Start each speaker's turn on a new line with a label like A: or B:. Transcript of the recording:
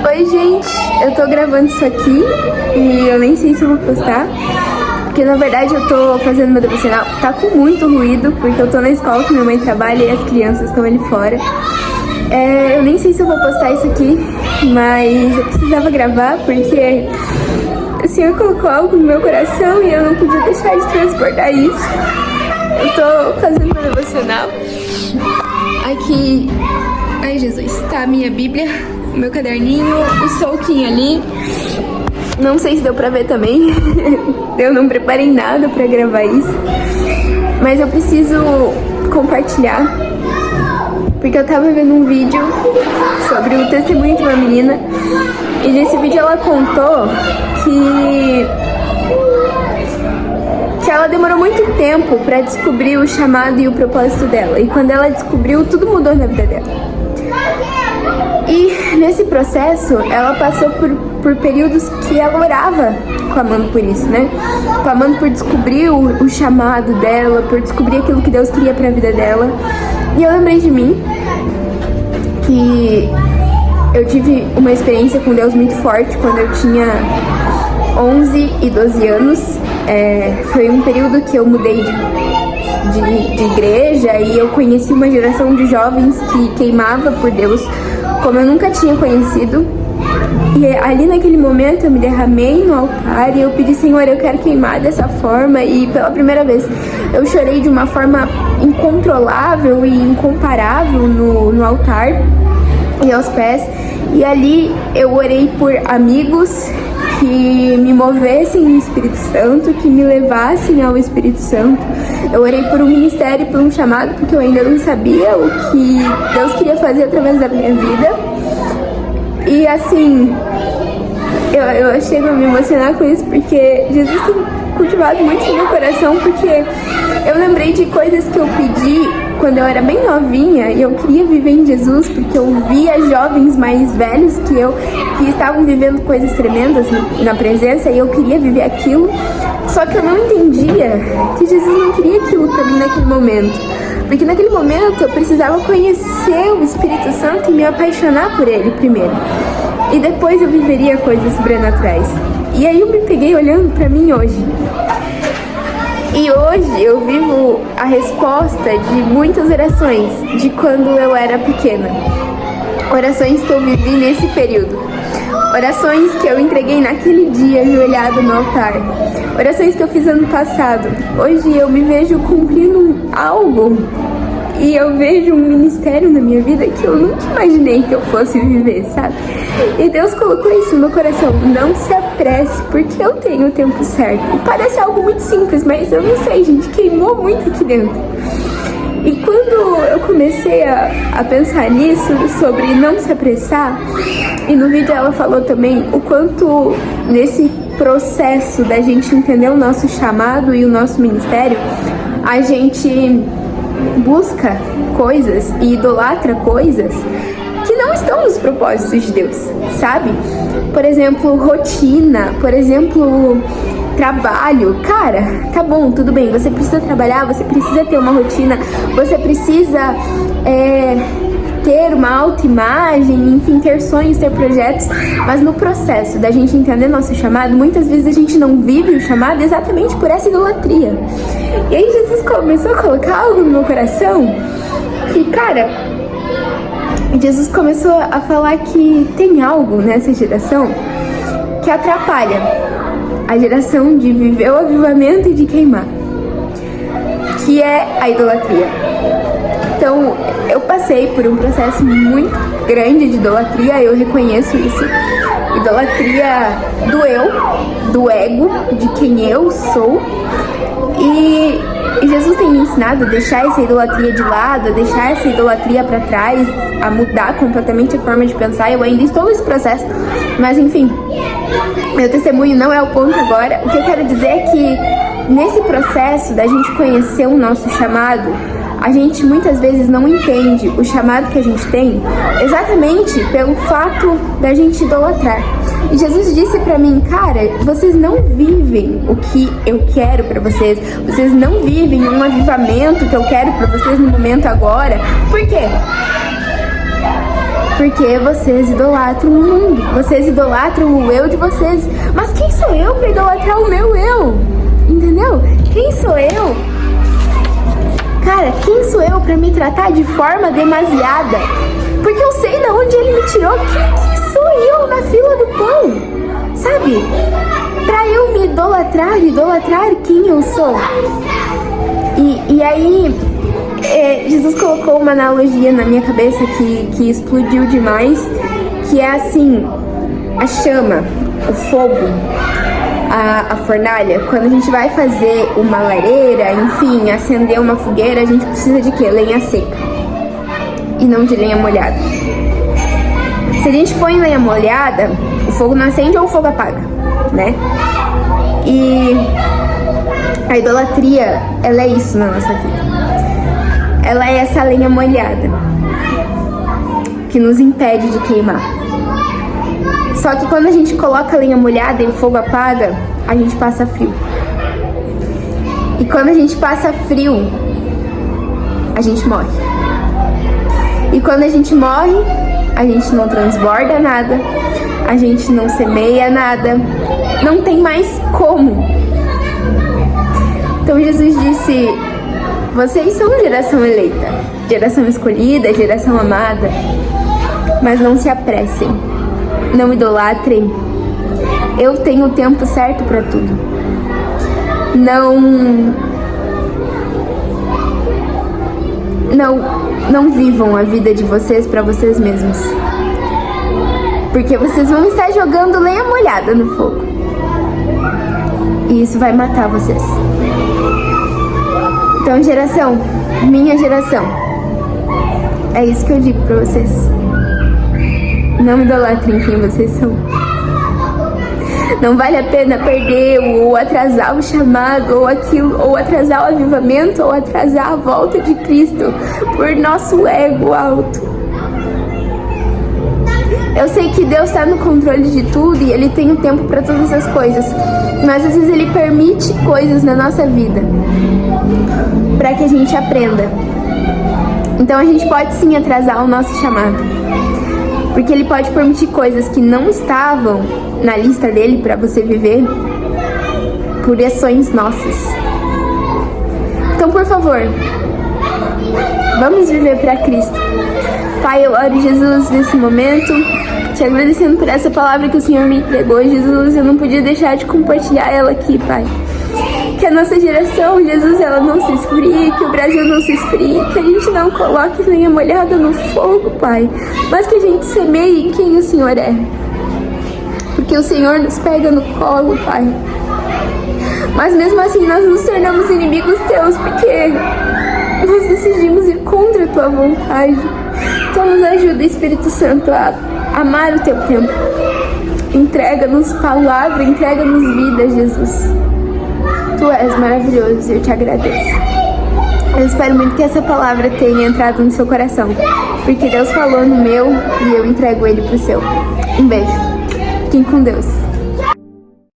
A: Oi, gente, eu tô gravando isso aqui e eu nem sei se eu vou postar, porque na verdade eu tô fazendo meu devocional, tá com muito ruído, porque eu tô na escola que minha mãe trabalha e as crianças estão ali fora. Eu nem sei se eu vou postar isso aqui, mas eu precisava gravar porque o Senhor colocou algo no meu coração e eu não podia deixar de transportar isso. Eu tô fazendo meu devocional. Aqui, ai Jesus, tá a minha Bíblia, o meu caderninho, o solquinho ali. Não sei se deu pra ver também. Eu não preparei nada pra gravar isso, mas eu preciso compartilhar, porque eu tava vendo um vídeo sobre o testemunho de uma menina, e nesse vídeo ela contou que ela demorou muito tempo pra descobrir o chamado e o propósito dela, e quando ela descobriu, tudo mudou na vida dela. E nesse processo, ela passou por períodos que ela orava clamando por isso, né? Clamando por descobrir o chamado dela, por descobrir aquilo que Deus queria pra vida dela. E eu lembrei de mim, que eu tive uma experiência com Deus muito forte quando eu tinha 11 e 12 anos. Foi um período que eu mudei de igreja e eu conheci uma geração de jovens que queimava por Deus como eu nunca tinha conhecido. E ali naquele momento eu me derramei no altar e eu pedi: Senhor, eu quero queimar dessa forma. E pela primeira vez eu chorei de uma forma incontrolável e incomparável no altar e aos pés. E ali eu orei por amigos que me movessem no Espírito Santo, que me levassem ao Espírito Santo. Eu orei por um ministério, por um chamado, porque eu ainda não sabia o que Deus queria fazer através da minha vida. E assim, eu chego a me emocionar com isso, porque Jesus tem cultivado muito no meu coração, porque eu lembrei de coisas que eu pedi quando eu era bem novinha e eu queria viver em Jesus, porque eu via jovens mais velhos que eu, que estavam vivendo coisas tremendas na presença, e eu queria viver aquilo, só que eu não entendia que Jesus não queria aquilo pra mim naquele momento, porque naquele momento eu precisava conhecer o Espírito Santo e me apaixonar por ele primeiro, e depois eu viveria coisas sobrenaturais. E aí eu me peguei olhando pra mim hoje. E hoje eu vivo a resposta de muitas orações de quando eu era pequena. Orações que eu vivi nesse período. Orações que eu entreguei naquele dia ajoelhado no altar. Orações que eu fiz ano passado. Hoje eu me vejo cumprindo algo. E eu vejo um ministério na minha vida que eu nunca imaginei que eu fosse viver, sabe? E Deus colocou isso no meu coração: não se apresse, porque eu tenho o tempo certo. E parece algo muito simples, mas eu não sei, gente, queimou muito aqui dentro. E quando eu comecei a pensar nisso, sobre não se apressar, e no vídeo ela falou também o quanto nesse processo da gente entender o nosso chamado e o nosso ministério, a gente busca coisas e idolatra coisas que não estão nos propósitos de Deus, sabe? Por exemplo, rotina, por exemplo, trabalho. Cara, tá bom, tudo bem, você precisa trabalhar, você precisa ter uma rotina, você precisa ter uma autoimagem, enfim, ter sonhos, ter projetos, mas no processo da gente entender nosso chamado, muitas vezes a gente não vive o chamado exatamente por essa idolatria. E aí Jesus começou a colocar algo no meu coração que, cara, Jesus começou a falar que tem algo nessa geração que atrapalha a geração de viver o avivamento e de queimar, que é a idolatria. Então, eu passei por um processo muito grande de idolatria, eu reconheço isso. Idolatria do eu, do ego, de quem eu sou. E Jesus tem me ensinado a deixar essa idolatria de lado, a deixar essa idolatria pra trás, a mudar completamente a forma de pensar. Eu ainda estou nesse processo, mas enfim, meu testemunho não é o ponto agora. O que eu quero dizer é que nesse processo da gente conhecer o nosso chamado, a gente muitas vezes não entende o chamado que a gente tem exatamente pelo fato da gente idolatrar. E Jesus disse pra mim: cara, vocês não vivem o que eu quero pra vocês, vocês não vivem um avivamento que eu quero pra vocês no momento agora. Por quê? Porque vocês idolatram o mundo, vocês idolatram o eu de vocês. Mas quem sou eu para idolatrar o meu eu? Entendeu? Quem sou eu? Cara, quem sou eu para me tratar de forma demasiada? Porque eu sei de onde ele me tirou. Quem sou eu na fila do pão? Sabe? Pra eu me idolatrar quem eu sou. E aí, Jesus colocou uma analogia na minha cabeça que explodiu demais, que é assim, a chama, o fogo, a fornalha. Quando a gente vai fazer uma lareira, enfim, acender uma fogueira, a gente precisa de quê? Lenha seca e não de lenha molhada. Se a gente põe lenha molhada, o fogo não acende ou o fogo apaga, né? E a idolatria, ela é isso na nossa vida. Ela é essa lenha molhada que nos impede de queimar. Só que quando a gente coloca a lenha molhada e o fogo apaga, a gente passa frio. E quando a gente passa frio, a gente morre. E quando a gente morre, a gente não transborda nada, a gente não semeia nada, não tem mais como. Então Jesus disse: vocês são geração eleita, geração escolhida, geração amada, mas não se apressem, não idolatrem. Eu tenho o tempo certo para tudo. Não vivam a vida de vocês para vocês mesmos, porque vocês vão estar jogando lenha molhada no fogo, e isso vai matar vocês. Então, geração, minha geração, é isso que eu digo pra vocês: não idolatrem quem vocês são. Não vale a pena perder ou atrasar o chamado, ou aquilo, ou atrasar o avivamento, ou atrasar a volta de Cristo por nosso ego alto. Eu sei que Deus está no controle de tudo e Ele tem um tempo para todas as coisas, mas às vezes Ele permite coisas na nossa vida para que a gente aprenda. Então a gente pode sim atrasar o nosso chamado, porque Ele pode permitir coisas que não estavam na lista dele para você viver por ações nossas. Então, por favor, vamos viver para Cristo. Pai, eu oro, Jesus, nesse momento, te agradecendo por essa palavra que o Senhor me entregou. Jesus, eu não podia deixar de compartilhar ela aqui, Pai. Que a nossa geração, Jesus, ela não se esfrie, que o Brasil não se esfrie, que a gente não coloque lenha molhada no fogo, Pai, mas que a gente semeie quem o Senhor é. Porque o Senhor nos pega no colo, Pai. Mas mesmo assim nós nos tornamos inimigos teus, porque nós decidimos ir contra a tua vontade. Então nos ajuda, Espírito Santo, a amar o teu tempo. Entrega-nos palavra, entrega-nos vida, Jesus. Tu és maravilhoso e eu te agradeço. Eu espero muito que essa palavra tenha entrado no seu coração, porque Deus falou no meu e eu entrego ele pro seu. Um beijo. Fiquem com Deus.